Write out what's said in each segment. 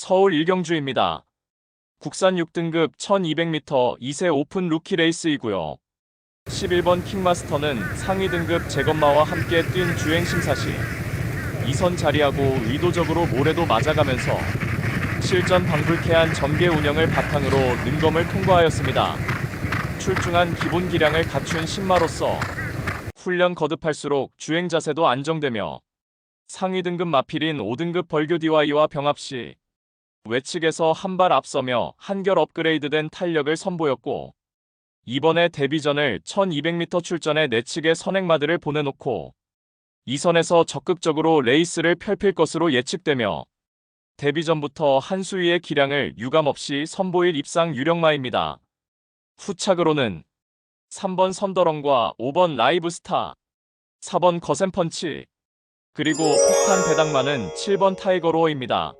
서울 일경주입니다. 국산 6등급 1200m 2세 오픈 루키 레이스이고요. 11번 킹마스터는 상위 등급 재건마와 함께 뛴 주행 심사 시 2선 자리하고 의도적으로 모래도 맞아가면서 실전 방불케한 전개 운영을 바탕으로 능검을 통과하였습니다. 출중한 기본 기량을 갖춘 신마로서 훈련 거듭할수록 주행 자세도 안정되며 상위 등급 마필인 5등급 벌교 DY와 병합 시 외측에서 한 발 앞서며 한결 업그레이드된 탄력을 선보였고, 이번에 데뷔전을 1200m 출전에 내측의 선행마들을 보내놓고 2선에서 적극적으로 레이스를 펼필 것으로 예측되며 데뷔전부터 한 수위의 기량을 유감없이 선보일 입상 유력마입니다. 후착으로는 3번 선더렁과 5번 라이브스타, 4번 거센펀치, 그리고 폭탄 배당마는 7번 타이거로어입니다.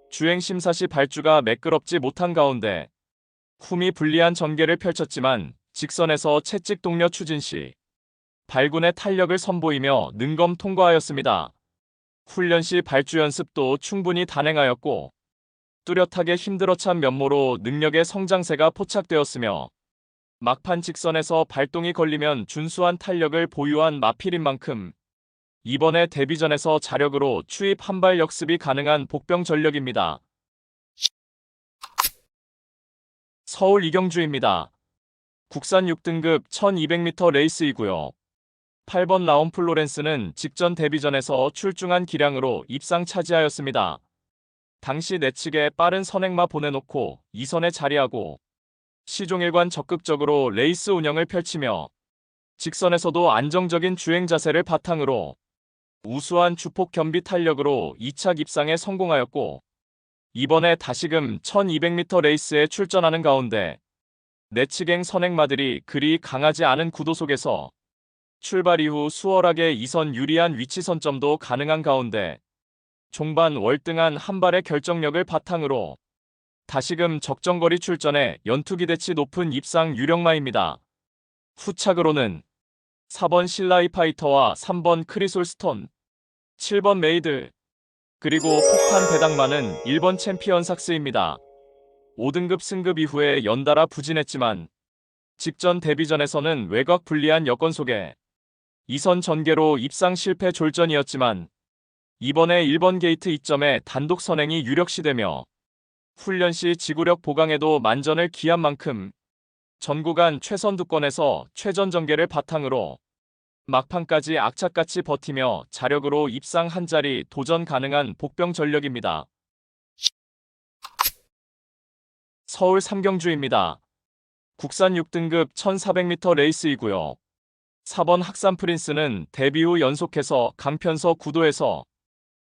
주행 심사 시 발주가 매끄럽지 못한 가운데 훔이 불리한 전개를 펼쳤지만 직선에서 채찍 동료 추진 시 발군의 탄력을 선보이며 능검 통과하였습니다. 훈련 시 발주 연습도 충분히 단행하였고 뚜렷하게 힘들어 찬 면모로 능력의 성장세가 포착되었으며 막판 직선에서 발동이 걸리면 준수한 탄력을 보유한 마필인 만큼 이번에 데뷔전에서 자력으로 추입 한발 역습이 가능한 복병 전력입니다. 서울 이경주입니다. 국산 6등급 1200m 레이스이고요. 8번 라온 플로렌스는 직전 데뷔전에서 출중한 기량으로 입상 차지하였습니다. 당시 내측에 빠른 선행마 보내놓고 2선에 자리하고 시종일관 적극적으로 레이스 운영을 펼치며 직선에서도 안정적인 주행 자세를 바탕으로 우수한 주폭 겸비 탄력으로 2착 입상에 성공하였고, 이번에 다시금 1200m 레이스에 출전하는 가운데 내측행 선행마들이 그리 강하지 않은 구도 속에서 출발 이후 수월하게 2선 유리한 위치 선점도 가능한 가운데 종반 월등한 한 발의 결정력을 바탕으로 다시금 적정거리 출전에 연투기대치 높은 입상 유력마입니다. 후착으로는 4번 실라이 파이터와 3번 크리솔 스톤, 7번 메이드, 그리고 폭탄 배당마는 1번 챔피언 삭스입니다. 5등급 승급 이후에 연달아 부진했지만 직전 데뷔전에서는 외곽 불리한 여건 속에 2선 전개로 입상 실패 졸전이었지만 이번에 1번 게이트 이점에 단독 선행이 유력시되며 훈련 시 지구력 보강에도 만전을 기한 만큼 전 구간 최선두권에서 최전 전개를 바탕으로 막판까지 악착같이 버티며 자력으로 입상 한 자리 도전 가능한 복병 전력입니다. 서울 삼경주입니다. 국산 6등급 1400m 레이스이고요. 4번 학산 프린스는 데뷔 후 연속해서 강편서 구도에서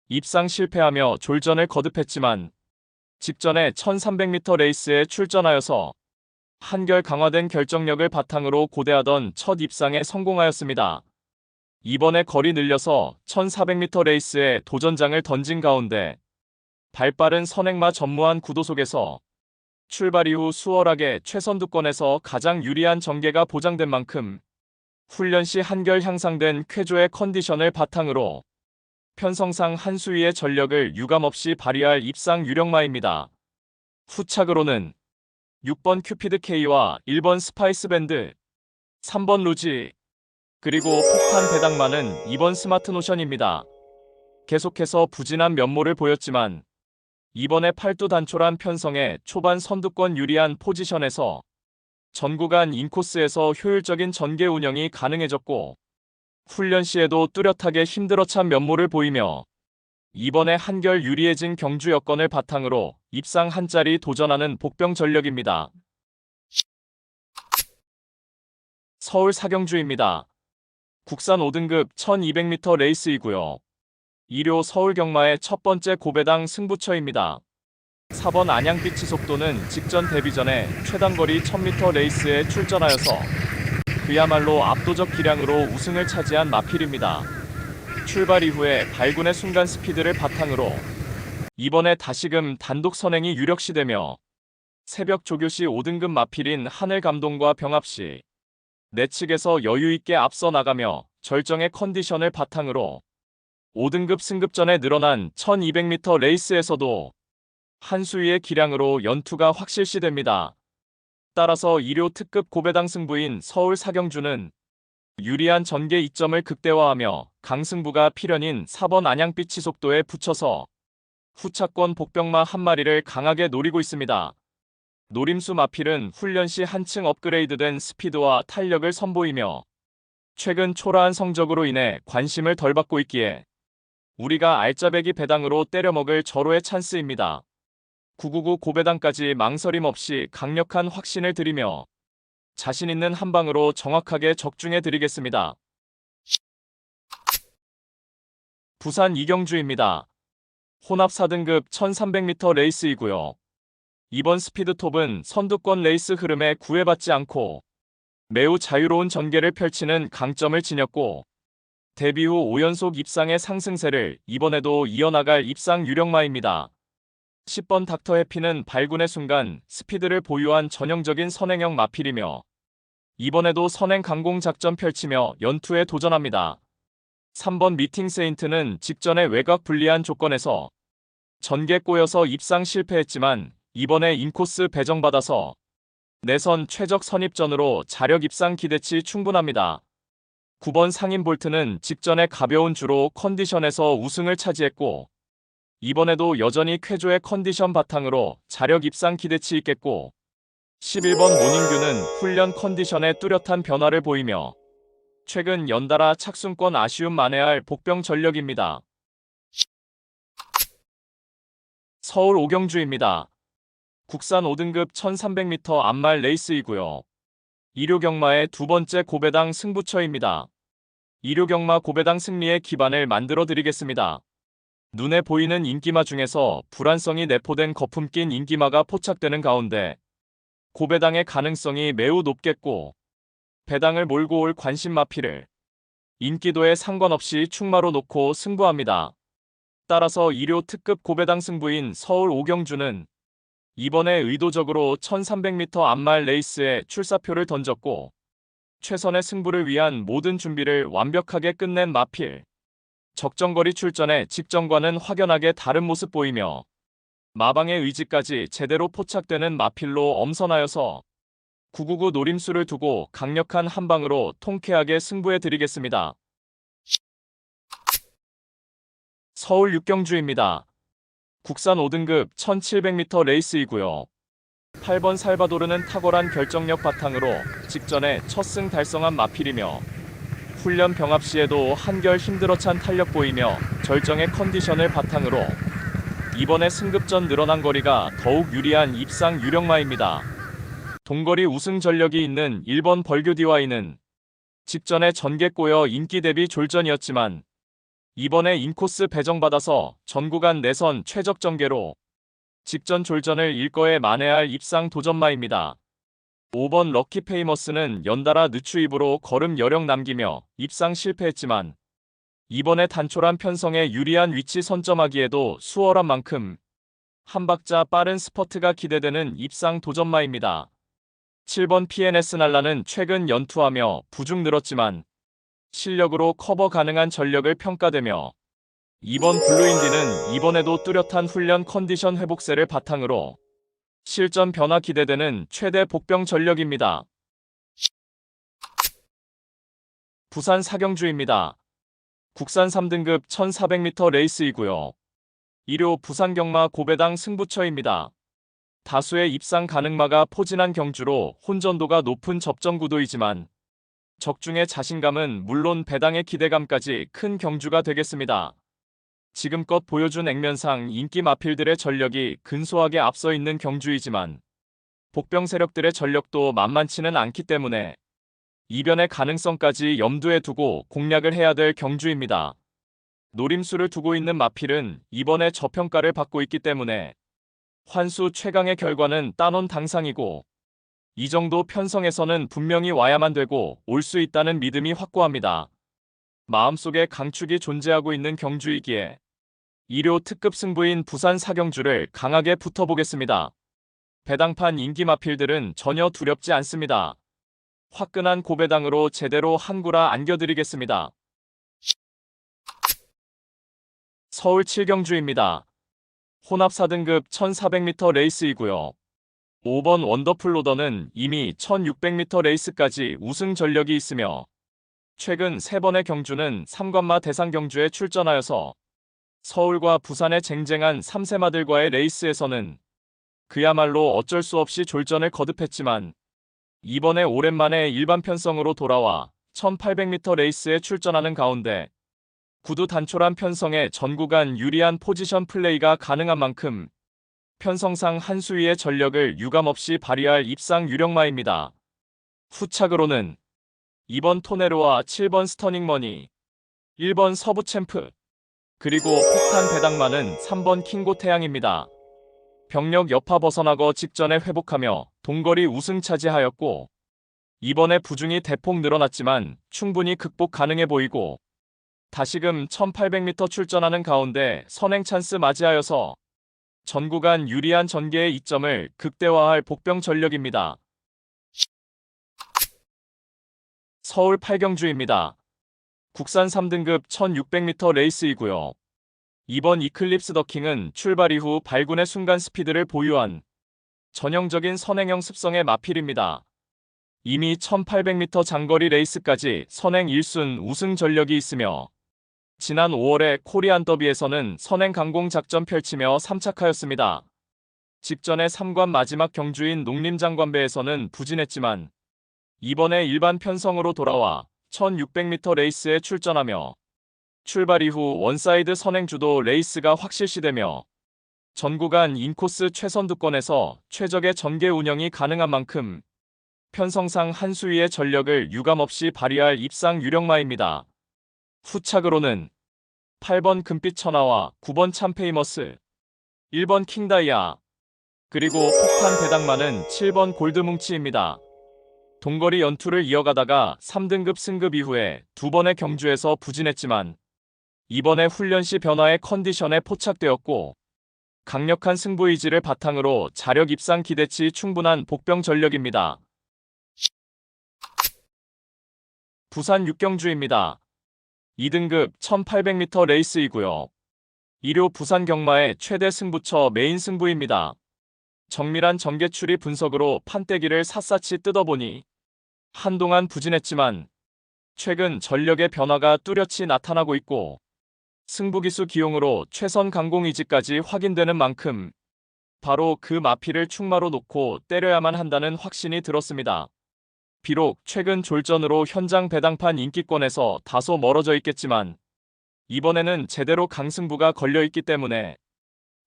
입상 실패하며 졸전을 거듭했지만 직전에 1300m 레이스에 출전하여서 한결 강화된 결정력을 바탕으로 고대하던 첫 입상에 성공하였습니다. 이번에 거리 늘려서 1400m 레이스에 도전장을 던진 가운데 발빠른 선행마 전무한 구도 속에서 출발 이후 수월하게 최선두권에서 가장 유리한 전개가 보장된 만큼 훈련 시 한결 향상된 쾌조의 컨디션을 바탕으로 편성상 한 수위의 전력을 유감없이 발휘할 입상 유력마입니다. 후착으로는 6번 큐피드 K와 1번 스파이스 밴드, 3번 루지, 그리고 폭탄 배당마는 2번 스마트 노션입니다. 계속해서 부진한 면모를 보였지만 이번에 팔두 단촐한 편성에 초반 선두권 유리한 포지션에서 전 구간 인코스에서 효율적인 전개 운영이 가능해졌고 훈련 시에도 뚜렷하게 힘들어 찬 면모를 보이며 이번에 한결 유리해진 경주 여건을 바탕으로 입상 한 자리 도전하는 복병 전력입니다. 서울 사경주입니다. 국산 5등급 1200m 레이스이고요. 2료 서울 경마의 첫 번째 고배당 승부처입니다. 4번 안양비치 속도는 직전 데뷔전에 최단거리 1000m 레이스에 출전하여서 그야말로 압도적 기량으로 우승을 차지한 마필입니다. 출발 이후에 발군의 순간 스피드를 바탕으로 이번에 다시금 단독 선행이 유력시되며 새벽 조교 시 5등급 마필인 하늘 감동과 병합 시 내측에서 여유있게 앞서 나가며 절정의 컨디션을 바탕으로 5등급 승급전에 늘어난 1200m 레이스에서도 한 수위의 기량으로 연투가 확실시됩니다. 따라서 2료 특급 고배당 승부인 서울 사경주는 유리한 전개 이점을 극대화하며 강승부가 필연인 4번 안양빛 치속도에 붙여서 후차권 복병마 한 마리를 강하게 노리고 있습니다. 노림수 마필은 훈련 시 한층 업그레이드된 스피드와 탄력을 선보이며 최근 초라한 성적으로 인해 관심을 덜 받고 있기에 우리가 알짜배기 배당으로 때려먹을 절호의 찬스입니다. 999 고배당까지 망설임 없이 강력한 확신을 드리며 자신 있는 한 방으로 정확하게 적중해 드리겠습니다. 부산 이경주입니다. 혼합 4등급 1300m 레이스이고요. 이번 스피드톱은 선두권 레이스 흐름에 구애받지 않고 매우 자유로운 전개를 펼치는 강점을 지녔고 데뷔 후 5연속 입상의 상승세를 이번에도 이어나갈 입상 유력마입니다. 10번 닥터 해피는 발군의 순간 스피드를 보유한 전형적인 선행형 마필이며 이번에도 선행 강공 작전 펼치며 연투에 도전합니다. 3번 미팅 세인트는 직전에 외곽 불리한 조건에서 전개 꼬여서 입상 실패했지만 이번에 인코스 배정받아서 내선 최적 선입전으로 자력 입상 기대치 충분합니다. 9번 상인 볼트는 직전에 가벼운 주로 컨디션에서 우승을 차지했고 이번에도 여전히 쾌조의 컨디션 바탕으로 자력 입상 기대치 있겠고 11번 모닝규는 훈련 컨디션에 뚜렷한 변화를 보이며 최근 연달아 착순권 아쉬움 만회할 복병 전력입니다. 서울 오경주입니다. 국산 5등급 1300m 암말 레이스이고요. 2료 경마의 두 번째 고배당 승부처입니다. 2료 경마 고배당 승리의 기반을 만들어 드리겠습니다. 눈에 보이는 인기마 중에서 불안성이 내포된 거품 낀 인기마가 포착되는 가운데 고배당의 가능성이 매우 높겠고 배당을 몰고 올 관심 마필을 인기도에 상관없이 충마로 놓고 승부합니다. 따라서 2료 특급 고배당 승부인 서울 오경주는 이번에 의도적으로 1300m 암말 레이스에 출사표를 던졌고 최선의 승부를 위한 모든 준비를 완벽하게 끝낸 마필. 적정거리 출전에 직전과는 확연하게 다른 모습 보이며 마방의 의지까지 제대로 포착되는 마필로 엄선하여서 999 노림수를 두고 강력한 한 방으로 통쾌하게 승부해 드리겠습니다. 서울 육경주입니다. 국산 5등급 1700m 레이스이고요. 8번 살바도르는 탁월한 결정력 바탕으로 직전에 첫 승 달성한 마필이며 훈련 병합 시에도 한결 힘들어 찬 탄력 보이며 절정의 컨디션을 바탕으로 이번에 승급전 늘어난 거리가 더욱 유리한 입상 유력마입니다. 동거리 우승 전력이 있는 1번 벌교디와이는 직전에 전개 꼬여 인기 대비 졸전이었지만 이번에 인코스 배정받아서 전구간 내선 최적 전개로 직전 졸전을 일거에 만회할 입상 도전마입니다. 5번 럭키 페이머스는 연달아 늦추입으로 걸음 여력 남기며 입상 실패했지만 이번에 단촐한 편성에 유리한 위치 선점하기에도 수월한 만큼 한 박자 빠른 스퍼트가 기대되는 입상 도전마입니다. 7번 PNS 날라는 최근 연투하며 부중 늘었지만 실력으로 커버 가능한 전력을 평가되며 2번 블루인디는 이번에도 뚜렷한 훈련 컨디션 회복세를 바탕으로 실전 변화 기대되는 최대 복병 전력입니다. 부산 사경주입니다. 국산 3등급 1400m 레이스이고요. 2료 부산 경마 고배당 승부처입니다. 다수의 입상 가능마가 포진한 경주로 혼전도가 높은 접전 구도이지만 적중의 자신감은 물론 배당의 기대감까지 큰 경주가 되겠습니다. 지금껏 보여준 액면상 인기 마필들의 전력이 근소하게 앞서 있는 경주이지만 복병 세력들의 전력도 만만치는 않기 때문에 이변의 가능성까지 염두에 두고 공략을 해야 될 경주입니다. 노림수를 두고 있는 마필은 이번에 저평가를 받고 있기 때문에 환수 최강의 결과는 따놓은 당상이고 이 정도 편성에서는 분명히 와야만 되고 올 수 있다는 믿음이 확고합니다. 마음속에 강축이 존재하고 있는 경주이기에 2료 특급 승부인 부산 사경주를 강하게 붙어보겠습니다. 배당판 인기 마필들은 전혀 두렵지 않습니다. 화끈한 고배당으로 제대로 한구라 안겨드리겠습니다. 서울 7경주입니다. 혼합 4등급 1400m 레이스이고요. 5번 원더풀 로더는 이미 1600m 레이스까지 우승 전력이 있으며 최근 3번의 경주는 3관마 대상 경주에 출전하여서 서울과 부산의 쟁쟁한 3세마들과의 레이스에서는 그야말로 어쩔 수 없이 졸전을 거듭했지만 이번에 오랜만에 일반 편성으로 돌아와 1800m 레이스에 출전하는 가운데 구두 단촐한 편성에 전 구간 유리한 포지션 플레이가 가능한 만큼 편성상 한 수위의 전력을 유감없이 발휘할 입상 유력마입니다. 후착으로는 2번 토네로와 7번 스터닝머니, 1번 서부챔프, 그리고 폭탄 배당마는 3번 킹고 태양입니다. 병력 여파 벗어나고 직전에 회복하며 동거리 우승 차지하였고 이번에 부중이 대폭 늘어났지만 충분히 극복 가능해 보이고 다시금 1800m 출전하는 가운데 선행 찬스 맞이하여서 전 구간 유리한 전개의 이점을 극대화할 복병 전력입니다. 서울 8경주입니다. 국산 3등급 1600m 레이스이고요. 이번 이클립스 더킹은 출발 이후 발군의 순간 스피드를 보유한 전형적인 선행형 습성의 마필입니다. 이미 1800m 장거리 레이스까지 선행 1순 우승 전력이 있으며 지난 5월에 코리안 더비에서는 선행 강공 작전 펼치며 3착하였습니다. 직전에 3관 마지막 경주인 농림장관배에서는 부진했지만 이번에 일반 편성으로 돌아와 1600m 레이스에 출전하며 출발 이후 원사이드 선행주도 레이스가 확실시되며 전 구간 인코스 최선두권에서 최적의 전개 운영이 가능한 만큼 편성상 한 수위의 전력을 유감없이 발휘할 입상 유력마입니다. 후착으로는 8번 금빛 천하와 9번 참페이머스, 1번 킹다이아, 그리고 폭탄 배당마는 7번 골드뭉치입니다. 동거리 연투를 이어가다가 3등급 승급 이후에 2번의 경주에서 부진했지만 이번에 훈련 시 변화의 컨디션에 포착되었고 강력한 승부 의지를 바탕으로 자력 입상 기대치 충분한 복병 전력입니다. 부산 6경주입니다. 2등급 1800m 레이스이고요. 1호 부산 경마의 최대 승부처 메인 승부입니다. 정밀한 전개추리 분석으로 판때기를 샅샅이 뜯어보니 한동안 부진했지만 최근 전력의 변화가 뚜렷이 나타나고 있고 승부기수 기용으로 최선 강공 의지까지 확인되는 만큼 바로 그 마피를 충마로 놓고 때려야만 한다는 확신이 들었습니다. 비록 최근 졸전으로 현장 배당판 인기권에서 다소 멀어져 있겠지만 이번에는 제대로 강승부가 걸려있기 때문에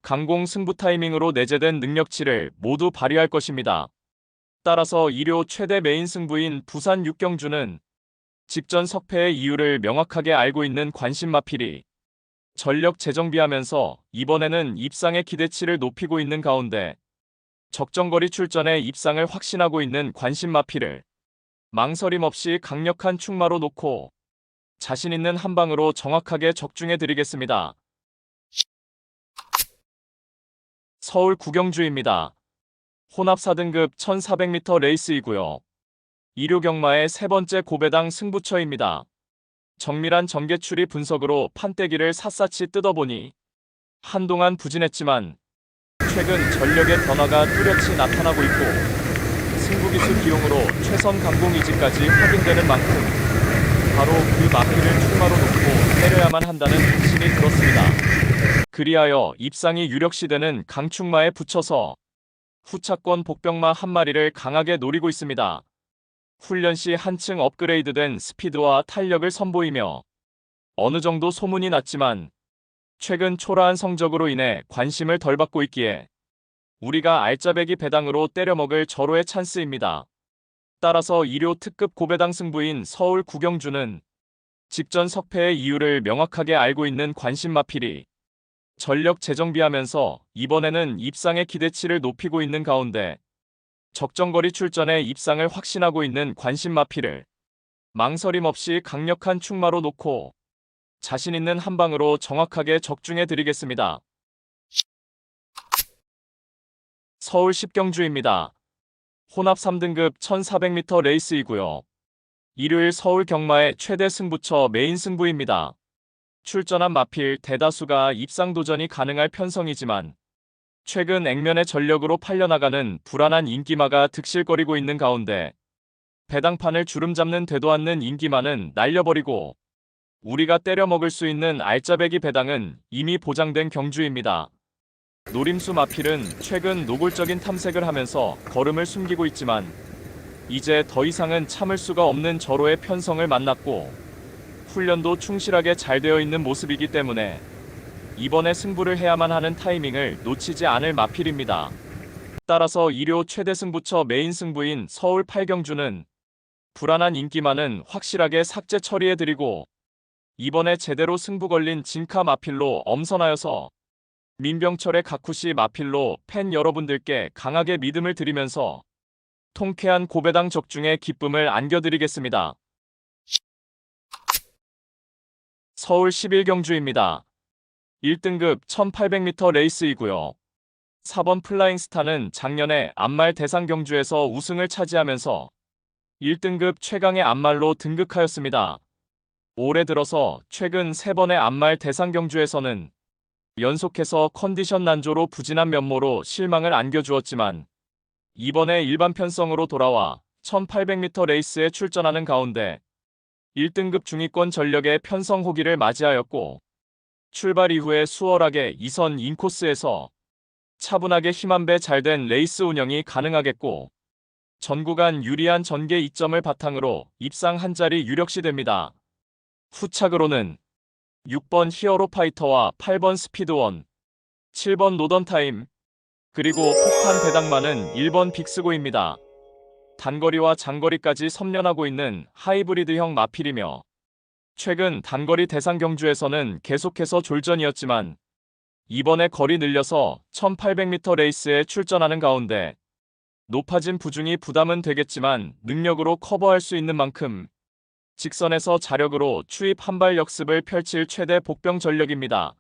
강공 승부 타이밍으로 내재된 능력치를 모두 발휘할 것입니다. 따라서 1호 최대 메인 승부인 부산 6경주는 직전 석패의 이유를 명확하게 알고 있는 관심 마필이 전력 재정비하면서 이번에는 입상의 기대치를 높이고 있는 가운데 적정거리 출전에 입상을 확신하고 있는 관심 마필을 망설임 없이 강력한 충마로 놓고 자신 있는 한 방으로 정확하게 적중해 드리겠습니다. 서울 9경주입니다. 혼합 4등급 1400m 레이스이고요. 1호 경마의 세 번째 고배당 승부처입니다. 정밀한 전개추리 분석으로 판때기를 샅샅이 뜯어보니 한동안 부진했지만 최근 전력의 변화가 뚜렷이 나타나고 있고 승부기수 기용으로 최선 강공 의지까지 확인되는 만큼 바로 그 마피를 출마로 놓고 때려야만 한다는 확신이 들었습니다. 그리하여 입상이 유력시되는 강충마에 붙여서 후차권 복병마 한 마리를 강하게 노리고 있습니다. 훈련 시 한층 업그레이드된 스피드와 탄력을 선보이며 어느 정도 소문이 났지만 최근 초라한 성적으로 인해 관심을 덜 받고 있기에 우리가 알짜배기 배당으로 때려먹을 절호의 찬스입니다. 따라서 1호 특급 고배당 승부인 서울 9경주는 직전 석패의 이유를 명확하게 알고 있는 관심 마필이 전력 재정비하면서 이번에는 입상의 기대치를 높이고 있는 가운데 적정거리 출전에 입상을 확신하고 있는 관심 마피를 망설임 없이 강력한 충마로 놓고 자신 있는 한 방으로 정확하게 적중해 드리겠습니다. 서울 10경주입니다. 혼합 3등급 1400m 레이스이고요. 일요일 서울 경마의 최대 승부처 메인 승부입니다. 출전한 마필 대다수가 입상 도전이 가능할 편성이지만 최근 액면의 전력으로 팔려나가는 불안한 인기마가 득실거리고 있는 가운데 배당판을 주름잡는 되도 않는 인기마는 날려버리고 우리가 때려 먹을 수 있는 알짜배기 배당은 이미 보장된 경주입니다. 노림수 마필은 최근 노골적인 탐색을 하면서 걸음을 숨기고 있지만 이제 더 이상은 참을 수가 없는 절호의 편성을 만났고 훈련도 충실하게 잘 되어 있는 모습이기 때문에 이번에 승부를 해야만 하는 타이밍을 놓치지 않을 마필입니다. 따라서 1호 최대 승부처 메인 승부인 서울 8경주는 불안한 인기만은 확실하게 삭제 처리해드리고 이번에 제대로 승부 걸린 진카 마필로 엄선하여서 민병철의 가쿠시 마필로 팬 여러분들께 강하게 믿음을 드리면서 통쾌한 고배당 적중의 기쁨을 안겨드리겠습니다. 서울 11경주입니다. 1등급 1800m 레이스이고요. 4번 플라잉스타는 작년에 암말 대상 경주에서 우승을 차지하면서 1등급 최강의 암말로 등극하였습니다. 올해 들어서 최근 3번의 암말 대상 경주에서는 연속해서 컨디션 난조로 부진한 면모로 실망을 안겨주었지만 이번에 일반 편성으로 돌아와 1800m 레이스에 출전하는 가운데 1등급 중위권 전력의 편성 호기를 맞이하였고 출발 이후에 수월하게 2선 인코스에서 차분하게 힘 한 배 잘된 레이스 운영이 가능하겠고 전 구간 유리한 전개 이점을 바탕으로 입상 한 자리 유력시 됩니다. 후착으로는 6번 히어로 파이터와 8번 스피드원, 7번 노던타임, 그리고 폭탄 배당만은 1번 빅스고입니다. 단거리와 장거리까지 섬련하고 있는 하이브리드형 마필이며 최근 단거리 대상 경주에서는 계속해서 졸전이었지만 이번에 거리 늘려서 1800m 레이스에 출전하는 가운데 높아진 부중이 부담은 되겠지만 능력으로 커버할 수 있는 만큼 직선에서 자력으로 추입 한발 역습을 펼칠 최대 복병 전력입니다.